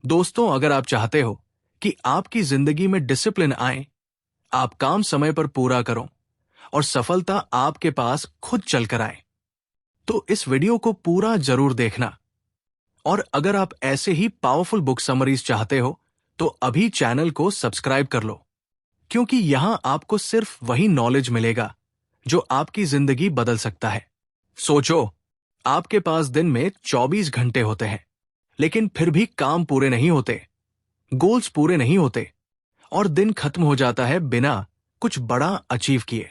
दोस्तों, अगर आप चाहते हो कि आपकी जिंदगी में डिसिप्लिन आए, आप काम समय पर पूरा करो और सफलता आपके पास खुद चलकर आए, तो इस वीडियो को पूरा जरूर देखना। और अगर आप ऐसे ही पावरफुल बुक समरीज चाहते हो तो अभी चैनल को सब्सक्राइब कर लो, क्योंकि यहां आपको सिर्फ वही नॉलेज मिलेगा जो आपकी जिंदगी बदल सकता है। सोचो, आपके पास दिन में 24 घंटे होते हैं, लेकिन फिर भी काम पूरे नहीं होते, गोल्स पूरे नहीं होते और दिन खत्म हो जाता है बिना कुछ बड़ा अचीव किए।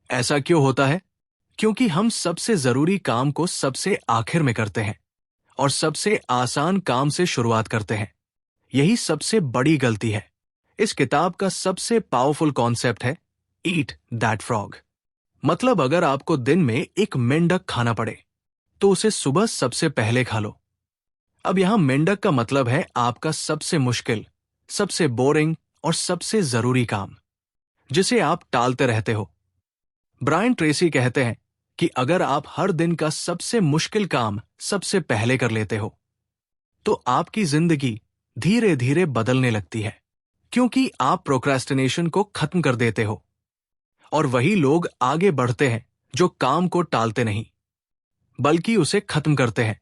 ऐसा क्यों होता है? क्योंकि हम सबसे जरूरी काम को सबसे आखिर में करते हैं और सबसे आसान काम से शुरुआत करते हैं। यही सबसे बड़ी गलती है। इस किताब का सबसे पावरफुल कॉन्सेप्ट है ईट दैट फ्रॉग। मतलब अगर आपको दिन में एक मेंढक खाना पड़े तो उसे सुबह सबसे पहले खा लो। अब यहां मेंढक का मतलब है आपका सबसे मुश्किल, सबसे बोरिंग और सबसे जरूरी काम, जिसे आप टालते रहते हो। ब्रायन ट्रेसी कहते हैं कि अगर आप हर दिन का सबसे मुश्किल काम सबसे पहले कर लेते हो तो आपकी जिंदगी धीरे धीरे बदलने लगती है, क्योंकि आप प्रोक्रेस्टिनेशन को खत्म कर देते हो। और वही लोग आगे बढ़ते हैं जो काम को टालते नहीं बल्कि उसे खत्म करते हैं।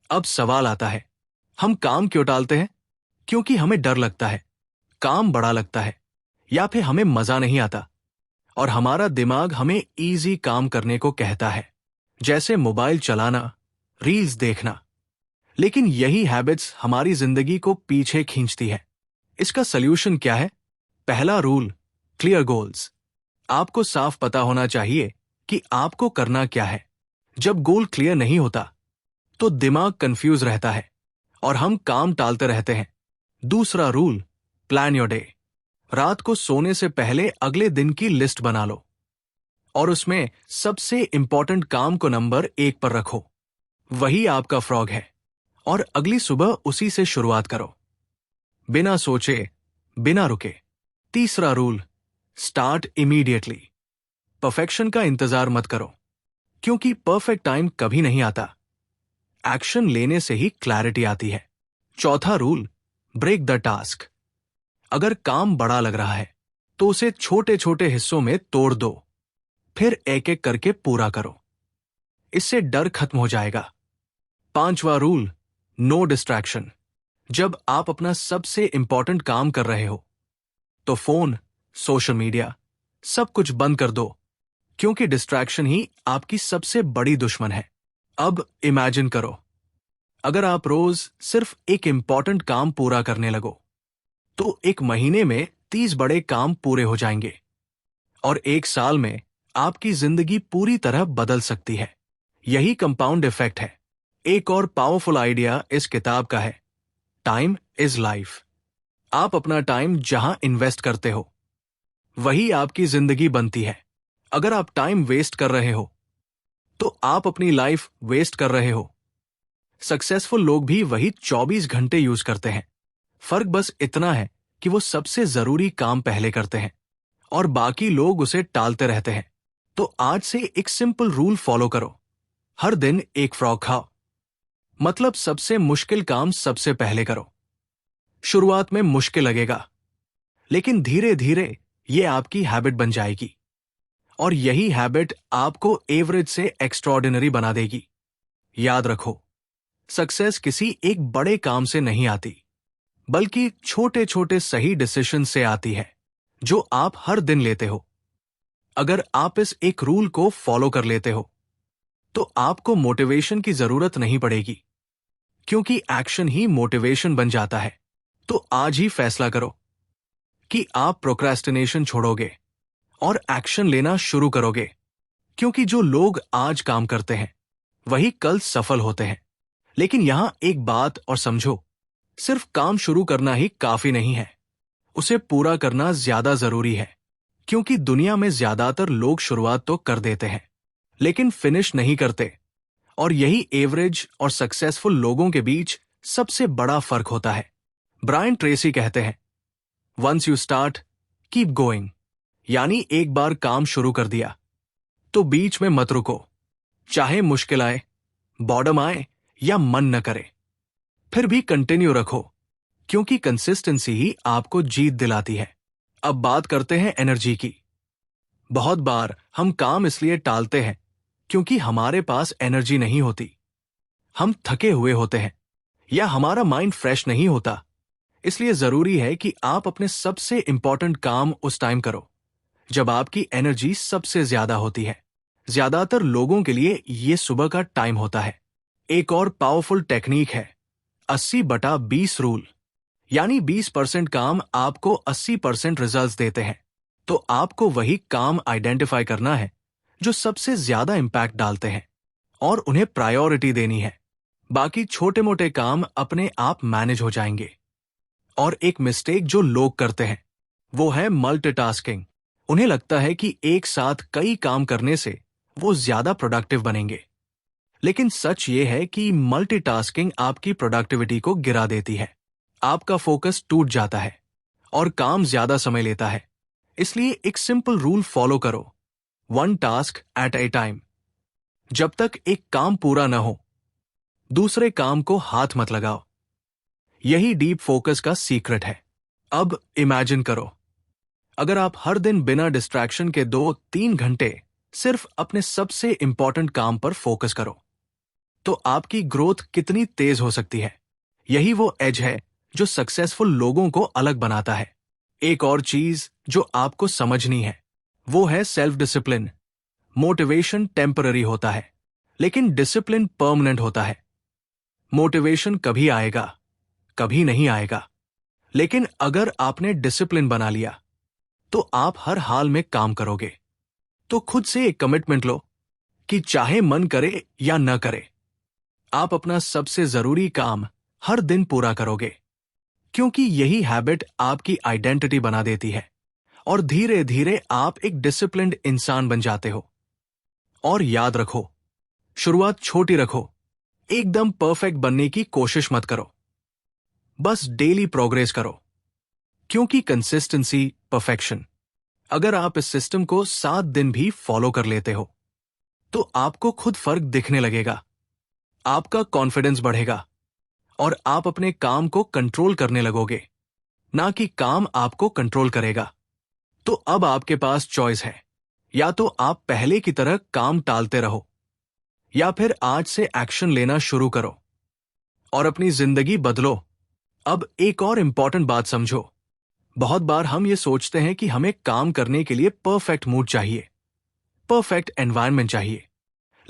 अब सवाल आता है, हम काम क्यों टालते हैं? क्योंकि हमें डर लगता है, काम बड़ा लगता है, या फिर हमें मजा नहीं आता और हमारा दिमाग हमें इजी काम करने को कहता है, जैसे मोबाइल चलाना, रील्स देखना। लेकिन यही हैबिट्स हमारी जिंदगी को पीछे खींचती है। इसका सल्यूशन क्या है? पहला रूल, क्लियर गोल्स। आपको साफ पता होना चाहिए कि आपको करना क्या है। जब गोल क्लियर नहीं होता तो दिमाग कंफ्यूज रहता है और हम काम टालते रहते हैं। दूसरा रूल, प्लान योर डे। रात को सोने से पहले अगले दिन की लिस्ट बना लो और उसमें सबसे इंपॉर्टेंट काम को नंबर 1 पर रखो। वही आपका फ्रॉग है और अगली सुबह उसी से शुरुआत करो, बिना सोचे, बिना रुके। तीसरा रूल, स्टार्ट इमीडिएटली। परफेक्शन का इंतजार मत करो, क्योंकि परफेक्ट टाइम कभी नहीं आता। एक्शन लेने से ही क्लैरिटी आती है। चौथा रूल, ब्रेक द टास्क। अगर काम बड़ा लग रहा है तो उसे छोटे छोटे हिस्सों में तोड़ दो, फिर एक एक करके पूरा करो। इससे डर खत्म हो जाएगा। पांचवा रूल, नो डिस्ट्रैक्शन। जब आप अपना सबसे इंपॉर्टेंट काम कर रहे हो तो फोन, सोशल मीडिया, सब कुछ बंद कर दो, क्योंकि डिस्ट्रैक्शन ही आपकी सबसे बड़ी दुश्मन है। अब इमेजिन करो, अगर आप रोज सिर्फ एक इंपॉर्टेंट काम पूरा करने लगो तो एक महीने में 30 बड़े काम पूरे हो जाएंगे और एक साल में आपकी जिंदगी पूरी तरह बदल सकती है। यही कंपाउंड इफेक्ट है। एक और पावरफुल आइडिया इस किताब का है, टाइम इज लाइफ। आप अपना टाइम जहां इन्वेस्ट करते हो वही आपकी जिंदगी बनती है। अगर आप टाइम वेस्ट कर रहे हो तो आप अपनी लाइफ वेस्ट कर रहे हो। सक्सेसफुल लोग भी वही 24 घंटे यूज करते हैं। फर्क बस इतना है कि वो सबसे जरूरी काम पहले करते हैं और बाकी लोग उसे टालते रहते हैं। तो आज से एक सिंपल रूल फॉलो करो, हर दिन एक फ्रॉग खाओ। मतलब सबसे मुश्किल काम सबसे पहले करो। शुरुआत में मुश्किल लगेगा, लेकिन धीरे धीरे ये आपकी हैबिट बन जाएगी और यही हैबिट आपको एवरेज से एक्स्ट्रॉर्डिनरी बना देगी। याद रखो, सक्सेस किसी एक बड़े काम से नहीं आती, बल्कि छोटे छोटे सही डिसीजन से आती है जो आप हर दिन लेते हो। अगर आप इस एक रूल को फॉलो कर लेते हो तो आपको मोटिवेशन की जरूरत नहीं पड़ेगी, क्योंकि एक्शन ही मोटिवेशन बन जाता है। तो आज ही फैसला करो कि आप प्रोक्रेस्टिनेशन छोड़ोगे और एक्शन लेना शुरू करोगे, क्योंकि जो लोग आज काम करते हैं वही कल सफल होते हैं। लेकिन यहां एक बात और समझो, सिर्फ काम शुरू करना ही काफी नहीं है, उसे पूरा करना ज्यादा जरूरी है। क्योंकि दुनिया में ज्यादातर लोग शुरुआत तो कर देते हैं लेकिन फिनिश नहीं करते, और यही एवरेज और सक्सेसफुल लोगों के बीच सबसे बड़ा फर्क होता है। ब्रायन ट्रेसी कहते हैं, once you start, keep going. यानी एक बार काम शुरू कर दिया तो बीच में मत रुको, चाहे मुश्किल आए, बॉर्डम आए या मन न करे, फिर भी कंटिन्यू रखो, क्योंकि कंसिस्टेंसी ही आपको जीत दिलाती है। अब बात करते हैं एनर्जी की। बहुत बार हम काम इसलिए टालते हैं क्योंकि हमारे पास एनर्जी नहीं होती। हम थके हुए होते हैं या हमारा माइंड फ्रेश नहीं होता। इसलिए जरूरी है कि आप अपने सबसे इंपॉर्टेंट काम उस टाइम करो जब आपकी एनर्जी सबसे ज्यादा होती है। ज्यादातर लोगों के लिए ये सुबह का टाइम होता है। एक और पावरफुल टेक्निक है 80/20 रूल, यानी 20% काम आपको 80% रिजल्ट्स देते हैं। तो आपको वही काम आइडेंटिफाई करना है जो सबसे ज्यादा इंपैक्ट डालते हैं और उन्हें प्रायोरिटी देनी है। बाकी छोटे मोटे काम अपने आप मैनेज हो जाएंगे। और एक मिस्टेक जो लोग करते हैं वो है मल्टीटास्किंग। उन्हें लगता है कि एक साथ कई काम करने से वो ज्यादा प्रोडक्टिव बनेंगे। लेकिन सच ये है कि मल्टीटास्किंग आपकी प्रोडक्टिविटी को गिरा देती है। आपका फोकस टूट जाता है और काम ज्यादा समय लेता है। इसलिए एक सिंपल रूल फॉलो करो, 1 टास्क एट ए टाइम। जब तक एक काम पूरा न हो दूसरे काम को हाथ मत लगाओ। यही डीप फोकस का सीक्रेट है। अब इमेजिन करो, अगर आप हर दिन बिना डिस्ट्रैक्शन के 2-3 घंटे सिर्फ अपने सबसे इंपॉर्टेंट काम पर फोकस करो तो आपकी ग्रोथ कितनी तेज हो सकती है। यही वो एज है जो सक्सेसफुल लोगों को अलग बनाता है। एक और चीज जो आपको समझनी है वो है सेल्फ डिसिप्लिन। मोटिवेशन टेम्पररी होता है लेकिन डिसिप्लिन परमानेंट होता है। मोटिवेशन कभी आएगा कभी नहीं आएगा, लेकिन अगर आपने डिसिप्लिन बना लिया तो आप हर हाल में काम करोगे। तो खुद से एक कमिटमेंट लो कि चाहे मन करे या न करे आप अपना सबसे जरूरी काम हर दिन पूरा करोगे, क्योंकि यही हैबिट आपकी आइडेंटिटी बना देती है और धीरे धीरे आप एक डिसिप्लिन्ड इंसान बन जाते हो। और याद रखो, शुरुआत छोटी रखो। एकदम परफेक्ट बनने की कोशिश मत करो, बस डेली प्रोग्रेस करो। क्योंकि कंसिस्टेंसी परफेक्शन। अगर आप इस सिस्टम को 7 दिन भी फॉलो कर लेते हो तो आपको खुद फर्क दिखने लगेगा। आपका कॉन्फिडेंस बढ़ेगा और आप अपने काम को कंट्रोल करने लगोगे, ना कि काम आपको कंट्रोल करेगा। तो अब आपके पास चॉइस है, या तो आप पहले की तरह काम टालते रहो या फिर आज से एक्शन लेना शुरू करो और अपनी जिंदगी बदलो। अब एक और इंपॉर्टेंट बात समझो। बहुत बार हम ये सोचते हैं कि हमें काम करने के लिए परफेक्ट मूड चाहिए, परफेक्ट एनवायरनमेंट चाहिए,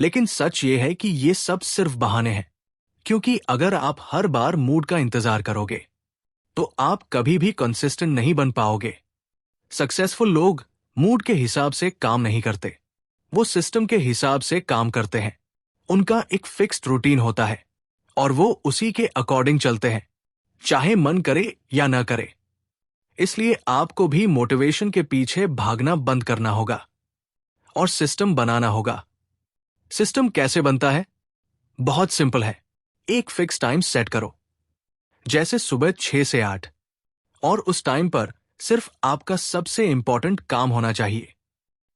लेकिन सच ये है कि ये सब सिर्फ बहाने हैं। क्योंकि अगर आप हर बार मूड का इंतजार करोगे तो आप कभी भी कंसिस्टेंट नहीं बन पाओगे। सक्सेसफुल लोग मूड के हिसाब से काम नहीं करते, वो सिस्टम के हिसाब से काम करते हैं। उनका एक फिक्स्ड रूटीन होता है और वो उसी के अकॉर्डिंग चलते हैं, चाहे मन करे या ना करे। इसलिए आपको भी मोटिवेशन के पीछे भागना बंद करना होगा और सिस्टम बनाना होगा। सिस्टम कैसे बनता है? बहुत सिंपल है। एक फिक्स टाइम सेट करो, जैसे सुबह 6 से 8, और उस टाइम पर सिर्फ आपका सबसे इंपॉर्टेंट काम होना चाहिए।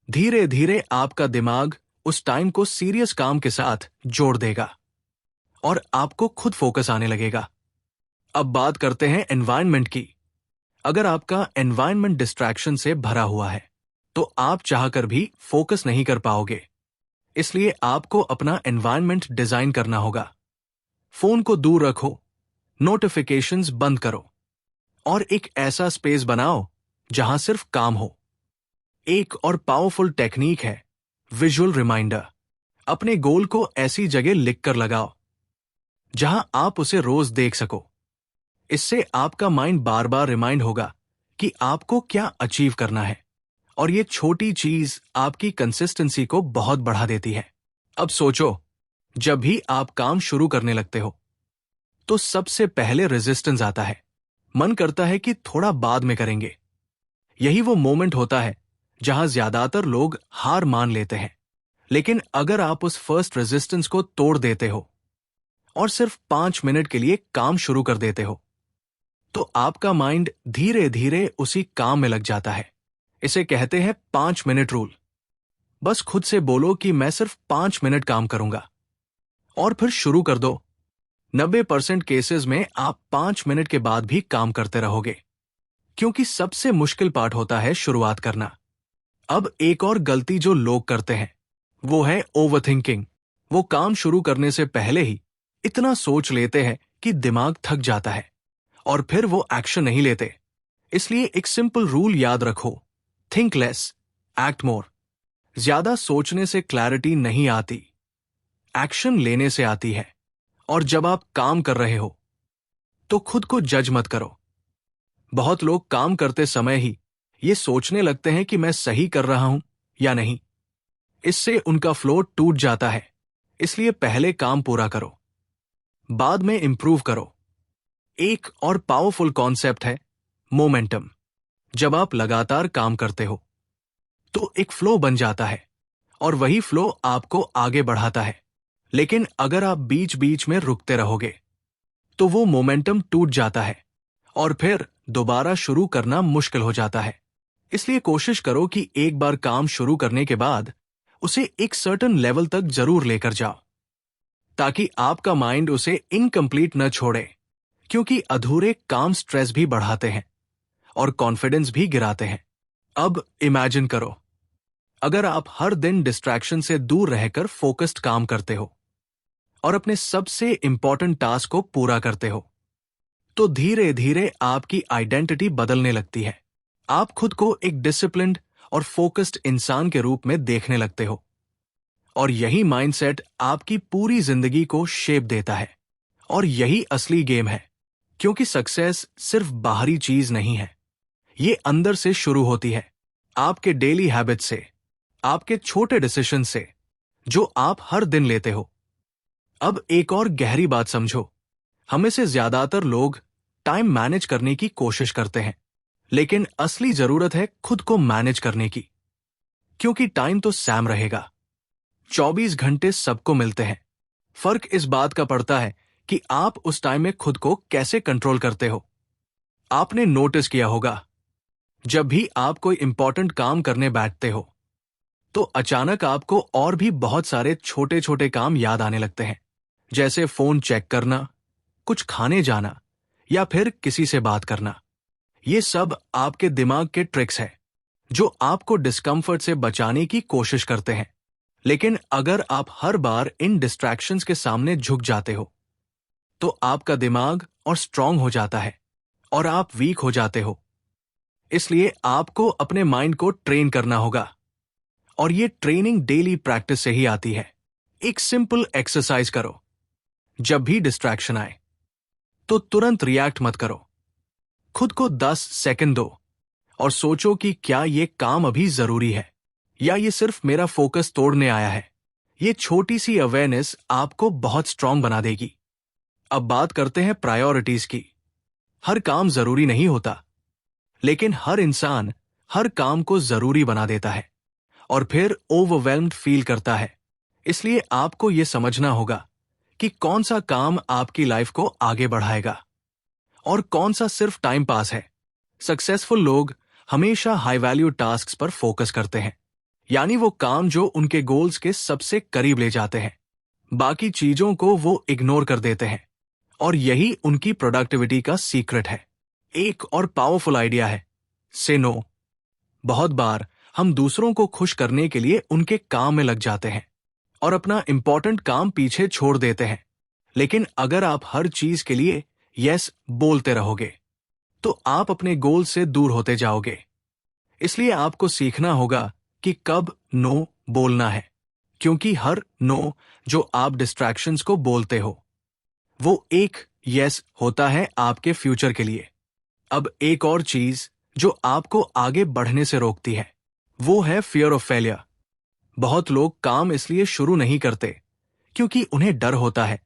धीरे धीरे आपका दिमाग उस टाइम को सीरियस काम के साथ जोड़ देगा और आपको खुद फोकस आने लगेगा। अब बात करते हैं एनवायरनमेंट की। अगर आपका एनवायरनमेंट डिस्ट्रैक्शन से भरा हुआ है तो आप चाहकर भी फोकस नहीं कर पाओगे। इसलिए आपको अपना एनवायरनमेंट डिजाइन करना होगा। फोन को दूर रखो, नोटिफिकेशंस बंद करो और एक ऐसा स्पेस बनाओ जहां सिर्फ काम हो। एक और पावरफुल टेक्निक है विजुअल रिमाइंडर। अपने गोल को ऐसी जगह लिखकर लगाओ जहां आप उसे रोज देख सको। इससे आपका माइंड बार बार रिमाइंड होगा कि आपको क्या अचीव करना है, और ये छोटी चीज आपकी कंसिस्टेंसी को बहुत बढ़ा देती है। अब सोचो, जब भी आप काम शुरू करने लगते हो तो सबसे पहले रेजिस्टेंस आता है। मन करता है कि थोड़ा बाद में करेंगे। यही वो मोमेंट होता है जहां ज्यादातर लोग हार मान लेते हैं। लेकिन अगर आप उस फर्स्ट रेजिस्टेंस को तोड़ देते हो और सिर्फ 5 मिनट के लिए काम शुरू कर देते हो तो आपका माइंड धीरे धीरे उसी काम में लग जाता है। इसे कहते हैं 5 मिनट रूल। बस खुद से बोलो कि मैं सिर्फ 5 मिनट काम करूंगा और फिर शुरू कर दो। 90% केसेस में आप 5 मिनट के बाद भी काम करते रहोगे, क्योंकि सबसे मुश्किल पार्ट होता है शुरुआत करना। अब एक और गलती जो लोग करते हैं वो है ओवरथिंकिंग। वो काम शुरू करने से पहले ही इतना सोच लेते हैं कि दिमाग थक जाता है और फिर वो एक्शन नहीं लेते। इसलिए एक सिंपल रूल याद रखो, थिंक लेस, एक्ट मोर। ज्यादा सोचने से क्लैरिटी नहीं आती, एक्शन लेने से आती है। और जब आप काम कर रहे हो तो खुद को जज मत करो। बहुत लोग काम करते समय ही ये सोचने लगते हैं कि मैं सही कर रहा हूं या नहीं। इससे उनका फ्लो टूट जाता है। इसलिए पहले काम पूरा करो, बाद में इंप्रूव करो। एक और पावरफुल कॉन्सेप्ट है मोमेंटम। जब आप लगातार काम करते हो तो एक फ्लो बन जाता है और वही फ्लो आपको आगे बढ़ाता है। लेकिन अगर आप बीच बीच में रुकते रहोगे तो वो मोमेंटम टूट जाता है और फिर दोबारा शुरू करना मुश्किल हो जाता है। इसलिए कोशिश करो कि एक बार काम शुरू करने के बाद उसे एक सर्टेन लेवल तक जरूर लेकर जाओ, ताकि आपका माइंड उसे इनकम्प्लीट न छोड़े। क्योंकि अधूरे काम स्ट्रेस भी बढ़ाते हैं और कॉन्फिडेंस भी गिराते हैं। अब इमेजिन करो, अगर आप हर दिन डिस्ट्रैक्शन से दूर रहकर फोकस्ड काम करते हो और अपने सबसे इंपॉर्टेंट टास्क को पूरा करते हो, तो धीरे धीरे आपकी आइडेंटिटी बदलने लगती है। आप खुद को एक डिसिप्लिन्ड और फोकस्ड इंसान के रूप में देखने लगते हो। और यही माइंडसेट आपकी पूरी जिंदगी को शेप देता है। और यही असली गेम है, क्योंकि सक्सेस सिर्फ बाहरी चीज नहीं है, ये अंदर से शुरू होती है, आपके डेली हैबिट से, आपके छोटे डिसीजन से जो आप हर दिन लेते हो। अब एक और गहरी बात समझो, हमें से ज्यादातर लोग टाइम मैनेज करने की कोशिश करते हैं, लेकिन असली जरूरत है खुद को मैनेज करने की। क्योंकि टाइम तो सैम रहेगा, 24 घंटे सबको मिलते हैं। फर्क इस बात का पड़ता है कि आप उस टाइम में खुद को कैसे कंट्रोल करते हो। आपने नोटिस किया होगा, जब भी आप कोई इंपॉर्टेंट काम करने बैठते हो तो अचानक आपको और भी बहुत सारे छोटे छोटे काम याद आने लगते हैं, जैसे फोन चेक करना, कुछ खाने जाना या फिर किसी से बात करना। ये सब आपके दिमाग के ट्रिक्स हैं जो आपको डिस्कम्फर्ट से बचाने की कोशिश करते हैं। लेकिन अगर आप हर बार इन डिस्ट्रैक्शंस के सामने झुक जाते हो तो आपका दिमाग और स्ट्रांग हो जाता है और आप वीक हो जाते हो। इसलिए आपको अपने माइंड को ट्रेन करना होगा, और ये ट्रेनिंग डेली प्रैक्टिस से ही आती है। एक सिंपल एक्सरसाइज करो, जब भी डिस्ट्रैक्शन आए तो तुरंत रिएक्ट मत करो। खुद को 10 सेकंड दो और सोचो कि क्या ये काम अभी जरूरी है या ये सिर्फ मेरा फोकस तोड़ने आया है। ये छोटी सी अवेयरनेस आपको बहुत स्ट्रांग बना देगी। अब बात करते हैं प्रायोरिटीज की। हर काम जरूरी नहीं होता, लेकिन हर इंसान हर काम को जरूरी बना देता है और फिर ओवरवेल्म्ड फील करता है। इसलिए आपको यह समझना होगा कि कौन सा काम आपकी लाइफ को आगे बढ़ाएगा और कौन सा सिर्फ टाइम पास है। सक्सेसफुल लोग हमेशा हाई वैल्यू टास्क्स पर फोकस करते हैं, यानी वो काम जो उनके गोल्स के सबसे करीब ले जाते हैं। बाकी चीजों को वो इग्नोर कर देते हैं और यही उनकी प्रोडक्टिविटी का सीक्रेट है। एक और पावरफुल आइडिया है, से नो। बहुत बार हम दूसरों को खुश करने के लिए उनके काम में लग जाते हैं और अपना इंपॉर्टेंट काम पीछे छोड़ देते हैं। लेकिन अगर आप हर चीज के लिए यस बोलते रहोगे तो आप अपने गोल से दूर होते जाओगे। इसलिए आपको सीखना होगा कि कब नो बोलना है, क्योंकि हर नो जो आप डिस्ट्रैक्शंस को बोलते हो वो एक यस होता है आपके फ्यूचर के लिए। अब एक और चीज जो आपको आगे बढ़ने से रोकती है वो है फियर ऑफ फेलियर। बहुत लोग काम इसलिए शुरू नहीं करते क्योंकि उन्हें डर होता है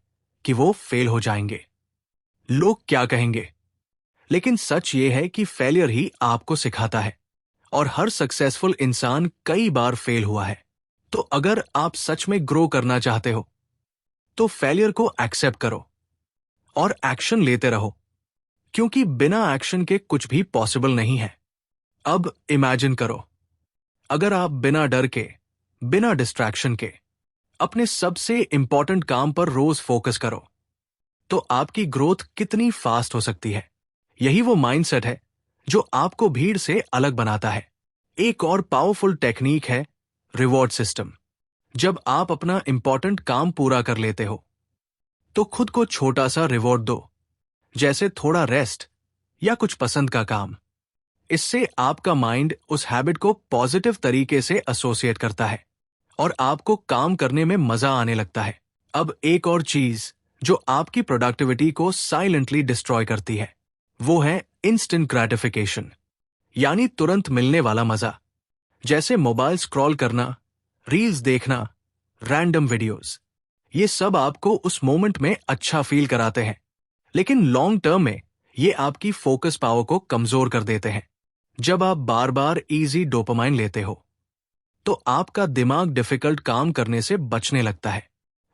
कि वो फेल हो जाएंगे, लोग क्या कहेंगे। लेकिन सच ये है कि फेलियर ही आपको सिखाता है और हर सक्सेसफुल इंसान कई बार फेल हुआ है। तो अगर आप सच में ग्रो करना चाहते हो तो फेलियर को एक्सेप्ट करो और एक्शन लेते रहो, क्योंकि बिना एक्शन के कुछ भी पॉसिबल नहीं है। अब इमेजिन करो, अगर आप बिना डर के, बिना डिस्ट्रैक्शन के अपने सबसे इंपॉर्टेंट काम पर रोज फोकस करो तो आपकी ग्रोथ कितनी फास्ट हो सकती है। यही वो माइंडसेट है जो आपको भीड़ से अलग बनाता है। एक और पावरफुल टेक्निक है रिवॉर्ड सिस्टम। जब आप अपना इंपॉर्टेंट काम पूरा कर लेते हो तो खुद को छोटा सा रिवॉर्ड दो, जैसे थोड़ा रेस्ट या कुछ पसंद का काम। इससे आपका माइंड उस हैबिट को पॉजिटिव तरीके से एसोसिएट करता है और आपको काम करने में मजा आने लगता है। अब एक और चीज जो आपकी प्रोडक्टिविटी को साइलेंटली डिस्ट्रॉय करती है वो है इंस्टेंट ग्रेटिफिकेशन, यानी तुरंत मिलने वाला मजा। जैसे मोबाइल स्क्रॉल करना, रील्स देखना, रैंडम वीडियोस। ये सब आपको उस मोमेंट में अच्छा फील कराते हैं, लेकिन लॉन्ग टर्म में ये आपकी फोकस पावर को कमजोर कर देते हैं। जब आप बार बार इजी डोपामाइन लेते हो तो आपका दिमाग डिफिकल्ट काम करने से बचने लगता है।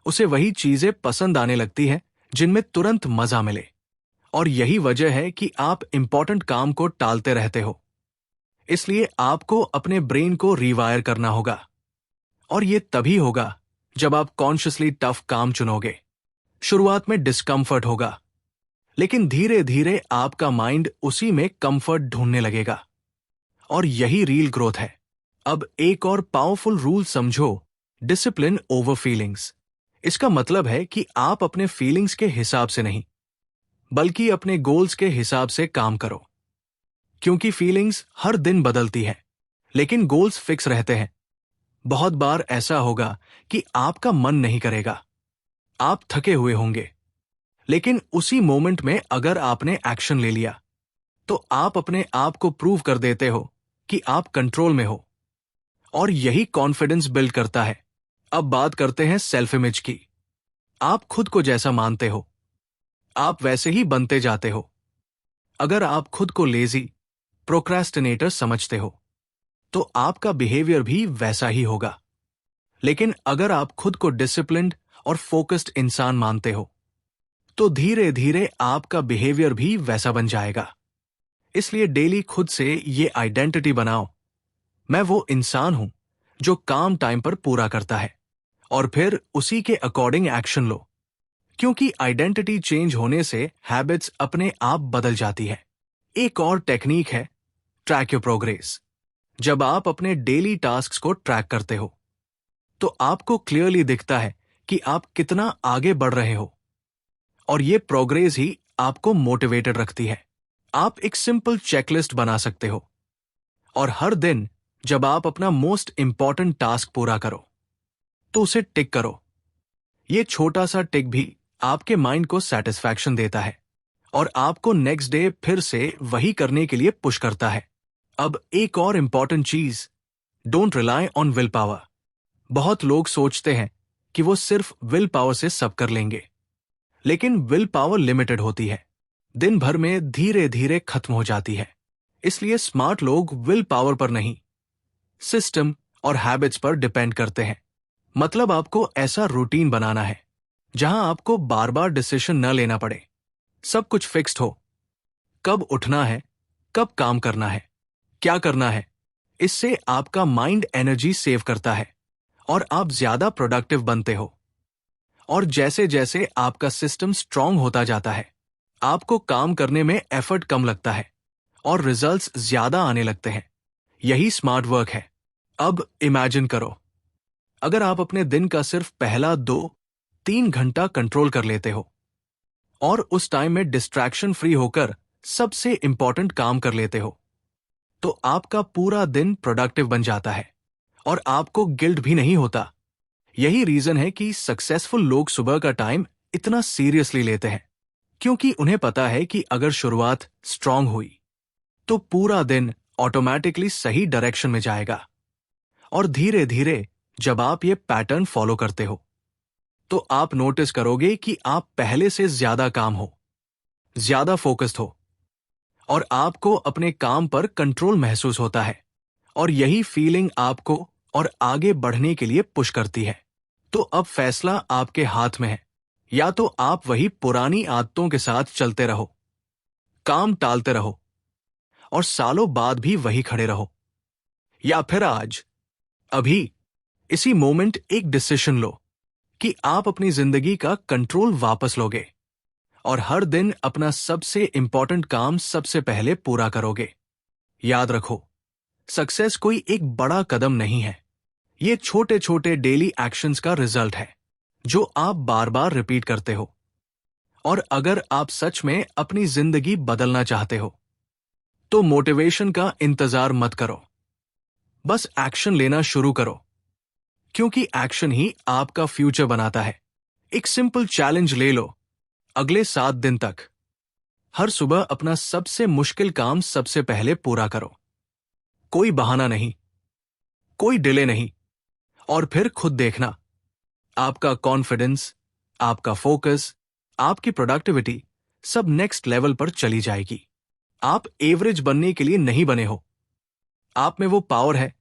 उसे वही चीजें पसंद आने लगती हैं जिनमें तुरंत मजा मिले। और यही वजह है कि आप इंपॉर्टेंट काम को टालते रहते हो। इसलिए आपको अपने ब्रेन को रीवायर करना होगा, और ये तभी होगा जब आप कॉन्शियसली टफ काम चुनोगे। शुरुआत में डिस्कम्फर्ट होगा, लेकिन धीरे धीरे आपका माइंड उसी में कंफर्ट ढूंढने लगेगा, और यही रियल ग्रोथ है। अब एक और पावरफुल रूल समझो, डिसिप्लिन ओवर फीलिंग्स। इसका मतलब है कि आप अपने फीलिंग्स के हिसाब से नहीं, बल्कि अपने गोल्स के हिसाब से काम करो। क्योंकि फीलिंग्स हर दिन बदलती है, लेकिन गोल्स फिक्स रहते हैं। बहुत बार ऐसा होगा कि आपका मन नहीं करेगा, आप थके हुए होंगे, लेकिन उसी मोमेंट में अगर आपने एक्शन ले लिया तो आप अपने आप को प्रूव कर देते हो कि आप कंट्रोल में हो, और यही कॉन्फिडेंस बिल्ड करता है। अब बात करते हैं सेल्फ इमेज की। आप खुद को जैसा मानते हो आप वैसे ही बनते जाते हो। अगर आप खुद को लेजी, प्रोक्रेस्टिनेटर समझते हो तो आपका बिहेवियर भी वैसा ही होगा। लेकिन अगर आप खुद को डिसिप्लिन्ड और फोकस्ड इंसान मानते हो तो धीरे धीरे आपका बिहेवियर भी वैसा बन जाएगा। इसलिए डेली खुद से ये आइडेंटिटी बनाओ, मैं वो इंसान हूं जो काम टाइम पर पूरा करता है, और फिर उसी के अकॉर्डिंग एक्शन लो। क्योंकि आइडेंटिटी चेंज होने से हैबिट्स अपने आप बदल जाती है। एक और टेक्निक है ट्रैक योर प्रोग्रेस। जब आप अपने डेली टास्क्स को ट्रैक करते हो तो आपको क्लियरली दिखता है कि आप कितना आगे बढ़ रहे हो, और ये प्रोग्रेस ही आपको मोटिवेटेड रखती है। आप एक सिंपल चेकलिस्ट बना सकते हो, और हर दिन जब आप अपना मोस्ट इंपॉर्टेंट टास्क पूरा करो तो उसे टिक करो। ये छोटा सा टिक भी आपके माइंड को सेटिस्फैक्शन देता है और आपको नेक्स्ट डे फिर से वही करने के लिए पुश करता है। अब एक और इंपॉर्टेंट चीज, don't rely on will power. बहुत लोग सोचते हैं कि वो सिर्फ विल पावर से सब कर लेंगे, लेकिन विल पावर लिमिटेड होती है, दिन भर में धीरे धीरे खत्म हो जाती है। इसलिए स्मार्ट लोग विल पावर पर नहीं, सिस्टम और हैबिट्स पर डिपेंड करते हैं। मतलब आपको ऐसा रूटीन बनाना है जहां आपको बार बार डिसीजन न लेना पड़े, सब कुछ फिक्स्ड हो। कब उठना है, कब काम करना है, क्या करना है। इससे आपका माइंड एनर्जी सेव करता है और आप ज्यादा प्रोडक्टिव बनते हो। और जैसे जैसे आपका सिस्टम स्ट्रांग होता जाता है, आपको काम करने में एफर्ट कम लगता है और रिजल्ट्स ज्यादा आने लगते हैं। यही स्मार्ट वर्क है। अब इमेजिन करो, अगर आप अपने दिन का सिर्फ पहला 2-3 घंटा कंट्रोल कर लेते हो और उस टाइम में डिस्ट्रैक्शन फ्री होकर सबसे इंपॉर्टेंट काम कर लेते हो, तो आपका पूरा दिन प्रोडक्टिव बन जाता है और आपको गिल्ट भी नहीं होता। यही रीजन है कि सक्सेसफुल लोग सुबह का टाइम इतना सीरियसली लेते हैं, क्योंकि उन्हें पता है कि अगर शुरुआत स्ट्रांग हुई तो पूरा दिन ऑटोमेटिकली सही डायरेक्शन में जाएगा। और धीरे धीरे जब आप ये पैटर्न फॉलो करते हो तो आप नोटिस करोगे कि आप पहले से ज्यादा काम हो, ज्यादा फोकस्ड हो, और आपको अपने काम पर कंट्रोल महसूस होता है। और यही फीलिंग आपको और आगे बढ़ने के लिए पुश करती है। तो अब फैसला आपके हाथ में है, या तो आप वही पुरानी आदतों के साथ चलते रहो, काम टालते रहो और सालों बाद भी वही खड़े रहो, या फिर आज, अभी, इसी मोमेंट एक डिसीजन लो कि आप अपनी जिंदगी का कंट्रोल वापस लोगे। और हर दिन अपना सबसे इंपॉर्टेंट काम सबसे पहले पूरा करोगे। याद रखो, सक्सेस कोई एक बड़ा कदम नहीं है, ये छोटे छोटे डेली एक्शंस का रिजल्ट है जो आप बार बार रिपीट करते हो। और अगर आप सच में अपनी जिंदगी बदलना चाहते हो तो मोटिवेशन का इंतजार मत करो, बस एक्शन लेना शुरू करो, क्योंकि एक्शन ही आपका फ्यूचर बनाता है। एक सिंपल चैलेंज ले लो, अगले 7 दिन तक हर सुबह अपना सबसे मुश्किल काम सबसे पहले पूरा करो। कोई बहाना नहीं, कोई डिले नहीं, और फिर खुद देखना, आपका कॉन्फिडेंस, आपका फोकस, आपकी प्रोडक्टिविटी सब नेक्स्ट लेवल पर चली जाएगी। आप एवरेज बनने के लिए नहीं बने हो, आप में वो पावर है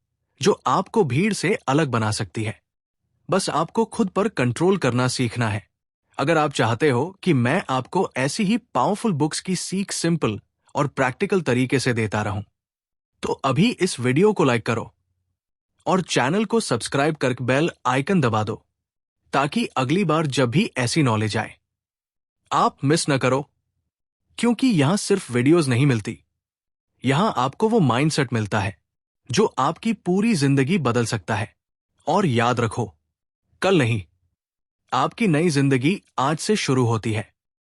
जो आपको भीड़ से अलग बना सकती है। बस आपको खुद पर कंट्रोल करना सीखना है। अगर आप चाहते हो कि मैं आपको ऐसी ही पावरफुल बुक्स की सीख सिंपल और प्रैक्टिकल तरीके से देता रहूं, तो अभी इस वीडियो को लाइक करो और चैनल को सब्सक्राइब कर बेल आइकन दबा दो, ताकि अगली बार जब भी ऐसी नॉलेज आए आप मिस न करो। क्योंकि यहां सिर्फ वीडियोस नहीं मिलती, यहां आपको वो माइंडसेट मिलता है जो आपकी पूरी जिंदगी बदल सकता है। और याद रखो, कल नहीं, आपकी नई जिंदगी आज से शुरू होती है।